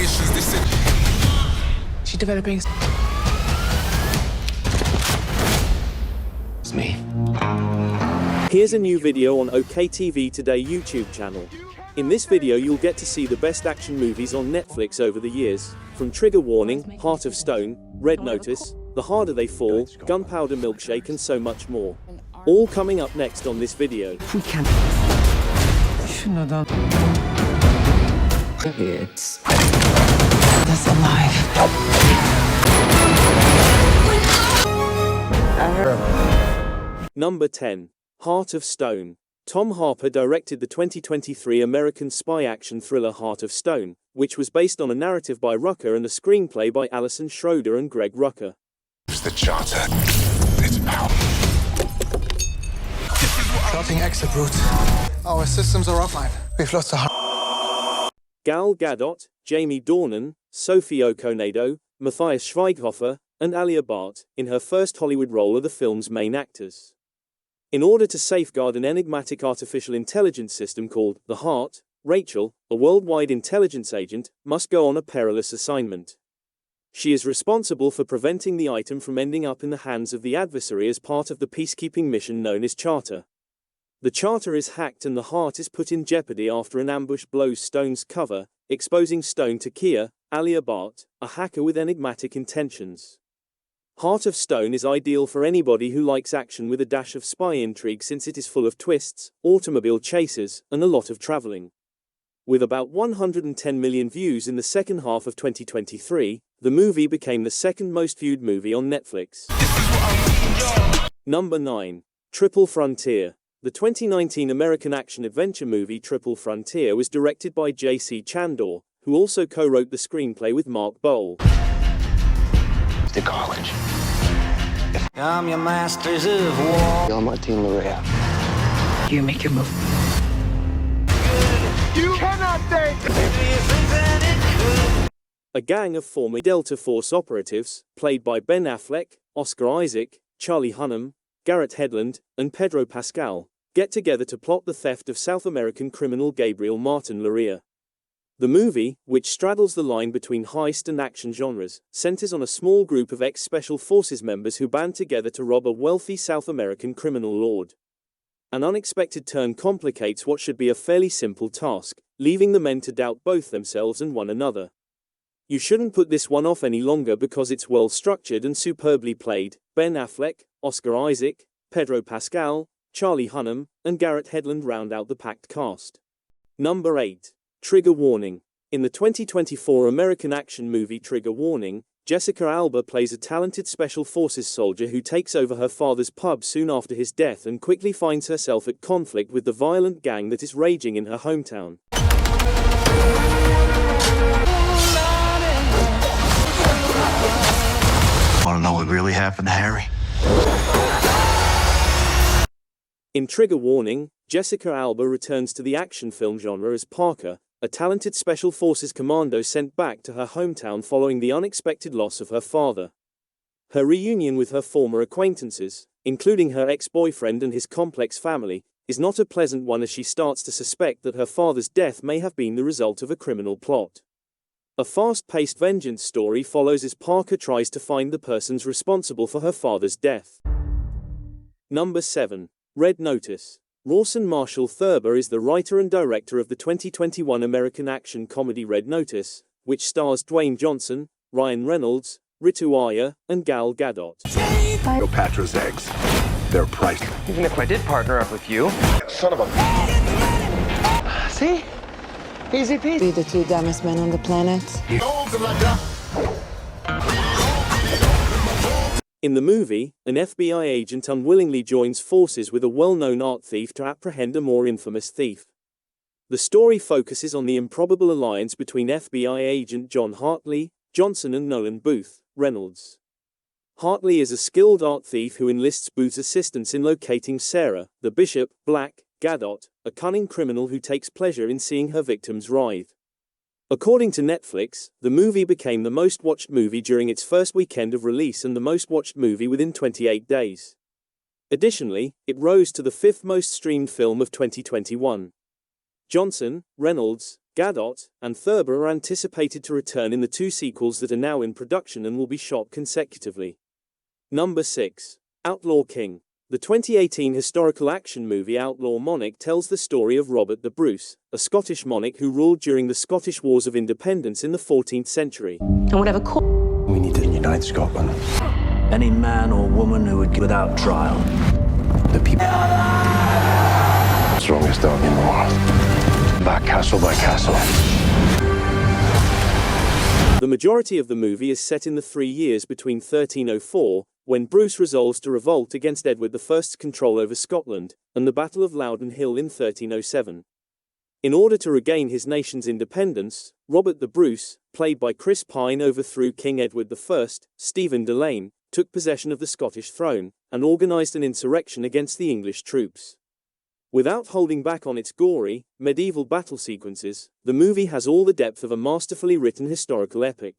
allegations. They said She developing. It's me. Here's a new video on OKTV Today YouTube channel. In this video you'll get to see the best action movies on Netflix over the years, from Trigger Warning, Heart of Stone, Red Notice, The Harder They Fall, Gunpowder Milkshake and so much more. All coming up next on this video. We can't. Shouldn't have done. It's. That's alive. Number 10. Heart of Stone. Tom Harper directed the 2023 American spy action thriller Heart of Stone, which was based on a narrative by Rucker and a screenplay by Alison Schroeder and Greg Rucker. it's the charter. It's power. Plotting exit route. Our systems are offline. We've lost a Gal Gadot, Jamie Dornan, Sophie Okonedo, Matthias Schweighofer, and Alia Bhatt, in her first Hollywood role, are the film's main actors. In order to safeguard an enigmatic artificial intelligence system called the Heart, Rachel, a worldwide intelligence agent, must go on a perilous assignment. She is responsible for preventing the item from ending up in the hands of the adversary as part of the peacekeeping mission known as Charter. The Charter is hacked and the Heart is put in jeopardy after an ambush blows Stone's cover, exposing Stone to Kia, Alia Bhatt, a hacker with enigmatic intentions. Heart of Stone is ideal for anybody who likes action with a dash of spy intrigue, since it is full of twists, automobile chases, and a lot of traveling. With about 110 million views in the second half of 2023, the movie became the second most viewed movie on Netflix. Number 9. Triple Frontier. The 2019 American action-adventure movie Triple Frontier was directed by J.C. Chandor, who also co-wrote the screenplay with Mark Bowl. To college. I'm your masters of war. You're my team, Maria. You make your move. You cannot think! A gang of former Delta Force operatives, played by Ben Affleck, Oscar Isaac, Charlie Hunnam, Garrett Hedlund, and Pedro Pascal, get together to plot the theft of South American criminal Gabriel Martin Larrea. The movie, which straddles the line between heist and action genres, centers on a small group of ex-Special Forces members who band together to rob a wealthy South American criminal lord. An unexpected turn complicates what should be a fairly simple task, leaving the men to doubt both themselves and one another. You shouldn't put this one off any longer because it's well structured and superbly played. Ben Affleck, Oscar Isaac, Pedro Pascal, Charlie Hunnam, and Garrett Hedlund round out the packed cast. Number 8. Trigger Warning. In the 2024 American action movie Trigger Warning, Jessica Alba plays a talented Special Forces soldier who takes over her father's pub soon after his death and quickly finds herself at conflict with the violent gang that is raging in her hometown. Want to know what really happened to Harry? In Trigger Warning, Jessica Alba returns to the action film genre as Parker, a talented Special Forces commando sent back to her hometown following the unexpected loss of her father. Her reunion with her former acquaintances, including her ex-boyfriend and his complex family, is not a pleasant one as she starts to suspect that her father's death may have been the result of a criminal plot. A fast-paced vengeance story follows as Parker tries to find the persons responsible for her father's death. Number 7. Red Notice. Rawson Marshall Thurber is the writer and director of the 2021 American action comedy Red Notice, which stars Dwayne Johnson, Ryan Reynolds, Ritu Arya, and Gal Gadot. Cleopatra's eggs. They're priceless. Even if I did partner up with you. Son of a... See? Easy peasy. Be the two dumbest men on the planet. In the movie, an FBI agent unwillingly joins forces with a well-known art thief to apprehend a more infamous thief. The story focuses on the improbable alliance between FBI agent John Hartley, Johnson and Nolan Booth, Reynolds. Hartley is a skilled art thief who enlists Booth's assistance in locating Sarah, the Bishop, Black, Gadot, a cunning criminal who takes pleasure in seeing her victims writhe. According to Netflix, the movie became the most-watched movie during its first weekend of release and the most-watched movie within 28 days. Additionally, it rose to the 5th most streamed film of 2021. Johnson, Reynolds, Gadot and Thurber are anticipated to return in the two sequels that are now in production and will be shot consecutively. Number 6. Outlaw King. The 2018 historical action movie Outlaw Monarch tells the story of Robert the Bruce, a Scottish monarch who ruled during the Scottish Wars of Independence in the 14th century. And whatever We need to unite Scotland. Any man or woman who would get without trial. The people. Strongest army in the world. Back castle by castle. The majority of the movie is set in the 3 years between 1304, when Bruce resolves to revolt against Edward I's control over Scotland, and the Battle of Loudon Hill in 1307. In order to regain his nation's independence, Robert the Bruce, played by Chris Pine, overthrew King Edward I, Stephen Delane, took possession of the Scottish throne, and organized an insurrection against the English troops. Without holding back on its gory, medieval battle sequences, the movie has all the depth of a masterfully written historical epic.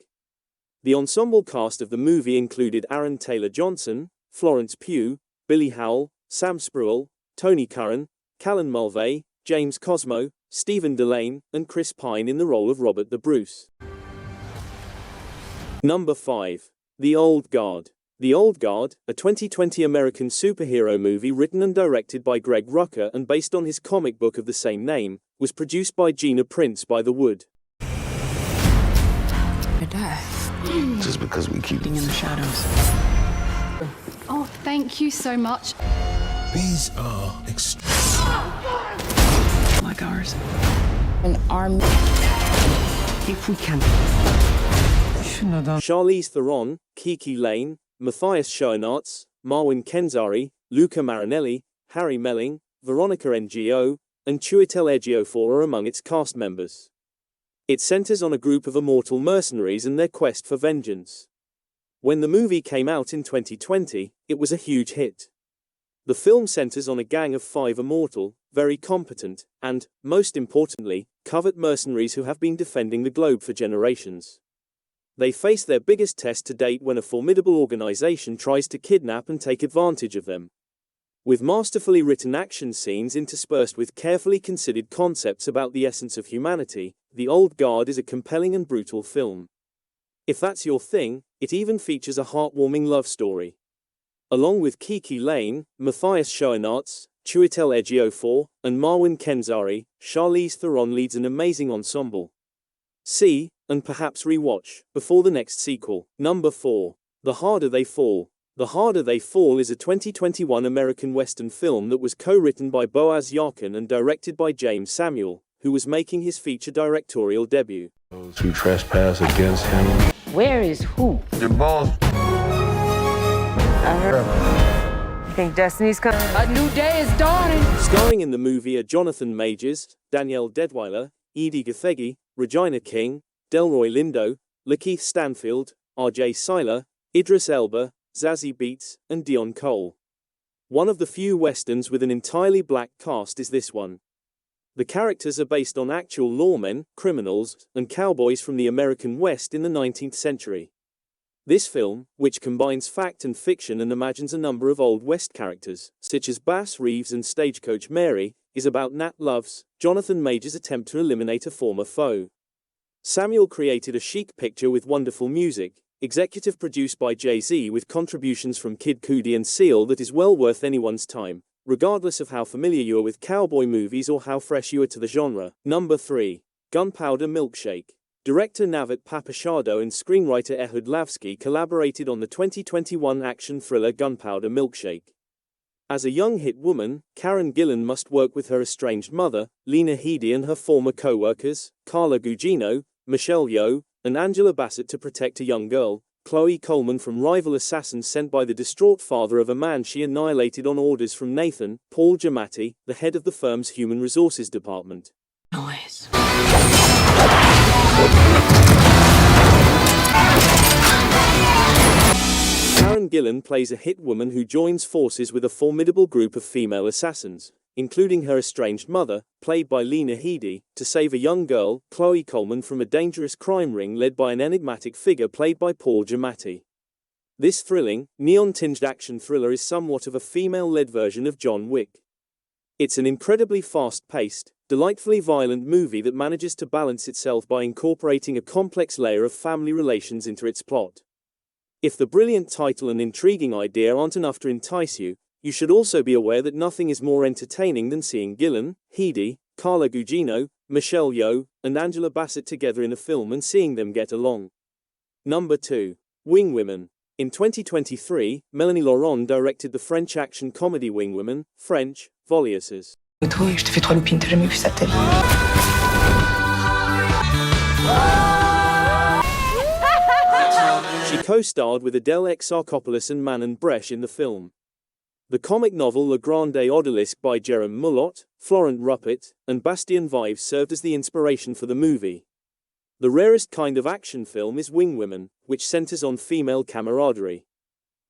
The ensemble cast of the movie included Aaron Taylor Johnson, Florence Pugh, Billy Howell, Sam Spruill, Tony Curran, Callan Mulvey, James Cosmo, Stephen Delane, and Chris Pine in the role of Robert the Bruce. Number 5. The Old Guard. The Old Guard, a 2020 American superhero movie written and directed by Greg Rucka and based on his comic book of the same name, was produced by Gina Prince by The Wood. Just because we keep in the shadows. Oh, thank you so much. These are Like ours. An army. If we can. Charlize Theron, Kiki Lane, Matthias Schoenaerts, Marwan Kenzari, Luca Marinelli, Harry Melling, Veronica Ngo, and Chiwetel Ejiofor are among its cast members. It centers on a group of immortal mercenaries and their quest for vengeance. When the movie came out in 2020, it was a huge hit. The film centers on a gang of 5 immortal, very competent, and, most importantly, covert mercenaries who have been defending the globe for generations. They face their biggest test to date when a formidable organization tries to kidnap and take advantage of them. With masterfully written action scenes interspersed with carefully considered concepts about the essence of humanity, The Old Guard is a compelling and brutal film. If that's your thing, it even features a heartwarming love story. Along with Kiki Lane, Matthias Schoenaerts, Chiwetel Ejiofor, and Marwan Kenzari, Charlize Theron leads an amazing ensemble. See, and perhaps rewatch, before the next sequel. Number 4. The Harder They Fall. The Harder They Fall is a 2021 American Western film that was co-written by Boaz Yarkin and directed by James Samuel, who was making his feature directorial debut. Those who trespass against him. Where is who? Your balls. I heard. You think Destiny's coming? A new day is dawning. Starring in the movie are Jonathan Majors, Danielle Deadwyler, Edie Gathegi, Regina King, Delroy Lindo, Lakeith Stanfield, R.J. Seiler, Idris Elba, Zazie Beetz, and Dion Cole. One of the few westerns with an entirely black cast is this one. The characters are based on actual lawmen, criminals, and cowboys from the American West in the 19th century. This film, which combines fact and fiction and imagines a number of Old West characters, such as Bass Reeves and Stagecoach Mary, is about Nat Love's, Jonathan Majors' attempt to eliminate a former foe. Samuel created a chic picture with wonderful music, executive produced by Jay-Z with contributions from Kid Cudi and Seal that is well worth anyone's time, regardless of how familiar you are with cowboy movies or how fresh you are to the genre. Number 3. Gunpowder Milkshake. Director Navit Papachado and screenwriter Ehud Lavsky collaborated on the 2021 action thriller Gunpowder Milkshake. As a young hit woman, Karen Gillan must work with her estranged mother, Lena Headey, and her former co-workers, Carla Gugino, Michelle Yeoh, and Angela Bassett to protect a young girl, Chloe Coleman, from rival assassins sent by the distraught father of a man she annihilated on orders from Nathan, Paul Giamatti, the head of the firm's human resources department. Noise. Karen Gillan plays a hit woman who joins forces with a formidable group of female assassins, including her estranged mother, played by Lena Headey, to save a young girl, Chloe Coleman, from a dangerous crime ring led by an enigmatic figure played by Paul Giamatti. This thrilling, neon-tinged action thriller is somewhat of a female-led version of John Wick. It's an incredibly fast-paced, delightfully violent movie that manages to balance itself by incorporating a complex layer of family relations into its plot. If the brilliant title and intriguing idea aren't enough to entice you, you should also be aware that nothing is more entertaining than seeing Gillan, Heidi, Carla Gugino, Michelle Yeoh, and Angela Bassett together in a film and seeing them get along. Number 2. Wing Women. In 2023, Mélanie Laurent directed the French action comedy Wing Women, French, Voleuses. Je te fais 3 loopings, t'as jamais vu ça de ta vie. She co-starred with Adele Exarchopoulos and Manon Bresch in the film. The comic novel Le Grande Odalisque by Jérôme Mullot, Florent Ruppert, and Bastien Vives served as the inspiration for the movie. The rarest kind of action film is Wing Women, which centers on female camaraderie.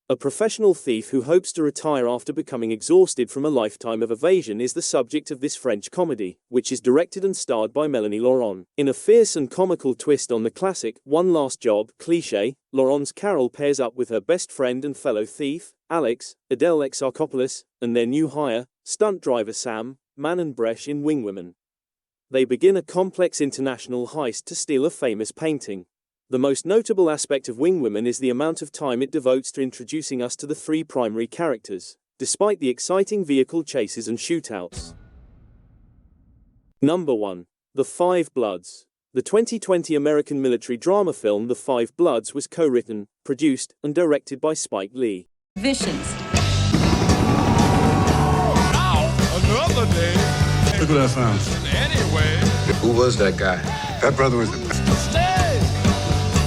A professional thief who hopes to retire after becoming exhausted from a lifetime of evasion is the subject of this French comedy, which is directed and starred by Mélanie Laurent. In a fierce and comical twist on the classic One Last Job cliché, Laurent's Carol pairs up with her best friend and fellow thief, Alex, Adele Exarchopoulos, and their new hire, stunt driver Sam, Manon Bresch in Wing Women. They begin a complex international heist to steal a famous painting. The most notable aspect of Wing Women is the amount of time it devotes to introducing us to the 3 primary characters, despite the exciting vehicle chases and shootouts. Number 1. The Five Bloods. The 2020 American military drama film The Five Bloods was co-written, produced, and directed by Spike Lee. Vicious. Another day. Look what I found. Anyway. Who was that guy? That brother was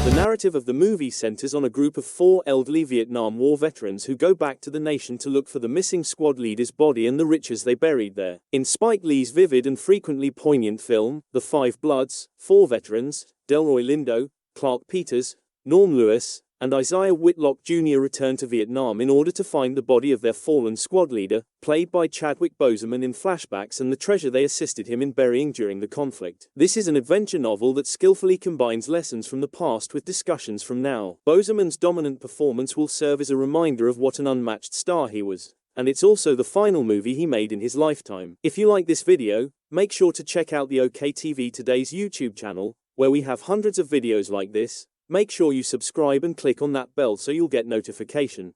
The narrative of the movie centers on a group of 4 elderly Vietnam War veterans who go back to the nation to look for the missing squad leader's body and the riches they buried there. In Spike Lee's vivid and frequently poignant film, The Five Bloods, 4 veterans, Delroy Lindo, Clark Peters, Norm Lewis, and Isaiah Whitlock Jr. return to Vietnam in order to find the body of their fallen squad leader, played by Chadwick Boseman in flashbacks, and the treasure they assisted him in burying during the conflict. This is an adventure novel that skillfully combines lessons from the past with discussions from now. Boseman's dominant performance will serve as a reminder of what an unmatched star he was, and it's also the final movie he made in his lifetime. If you like this video, make sure to check out the OKTV Today's YouTube channel, where we have hundreds of videos like this. Make sure you subscribe and click on that bell so you'll get notification.